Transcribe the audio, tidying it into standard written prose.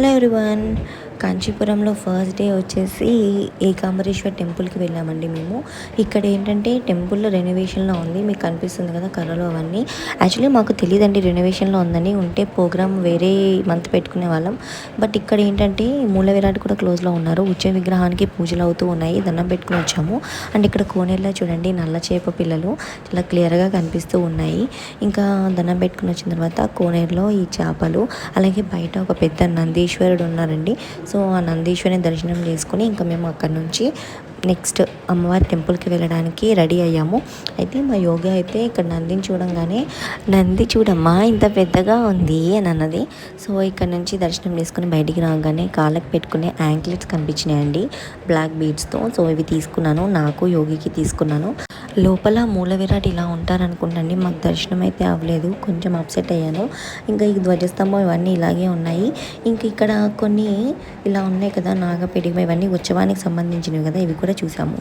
Hello everyone. కాంచీపురంలో first day వచ్చేసి ఏకాంబరేశ్వర్ టెంపుల్కి వెళ్ళామండి మేము. ఇక్కడ ఏంటంటే టెంపుల్లో రెనోవేషన్లో ఉంది, మీకు కనిపిస్తుంది కదా కర్రలు అవన్నీ. యాక్చువల్లీ మాకు తెలియదండి రెనోవేషన్లో ఉందని, ఉంటే ప్రోగ్రామ్ వేరే మంత్ పెట్టుకునే వాళ్ళం. బట్ ఇక్కడ ఏంటంటే మూల విరాట్ కూడా క్లోజ్లో ఉన్నారు, ఉచ్చ విగ్రహానికి పూజలు అవుతూ ఉన్నాయి, దండం పెట్టుకుని వచ్చాము. అండ్ ఇక్కడ కోనేరులో చూడండి నల్ల చేప పిల్లలు చాలా క్లియర్గా కనిపిస్తూ ఉన్నాయి. ఇంకా దండం పెట్టుకుని వచ్చిన తర్వాత కోనేరులో ఈ చేపలు, అలాగే బయట ఒక పెద్ద నందీశ్వరుడు ఉన్నారండి. సో ఆ నందీశ్వరిని దర్శనం చేసుకుని ఇంకా మేము అక్కడ నుంచి నెక్స్ట్ అమ్మవారి టెంపుల్కి వెళ్ళడానికి రెడీ అయ్యాము. అయితే మా యోగా అయితే ఇక్కడ నందిని చూడంగానే, నంది చూడమ్మా ఇంత పెద్దగా ఉంది అని అన్నది. సో ఇక్కడ నుంచి దర్శనం చేసుకుని బయటికి రాగానే కాళ్ళకి పెట్టుకునే యాంక్లెట్స్ కనిపించినాయండి బ్లాక్ బీడ్స్తో. సో ఇవి తీసుకున్నాను, నాకు యోగికి తీసుకున్నాను. లోపల మూల విరాట్ ఇలా ఉంటారనుకుంటండి, మాకు దర్శనం అయితే అవ్వలేదు, కొంచెం అప్సెట్ అయ్యాను. ఇంకా ఈ ధ్వజస్తంభం ఇవన్నీ ఇలాగే ఉన్నాయి. ఇంక ఇక్కడ కొన్ని ఇలా ఉన్నాయి కదా నాగపెడిమ, ఇవన్నీ ఉత్సవానికి సంబంధించినవి కదా, ఇవి కూడా చూసాము.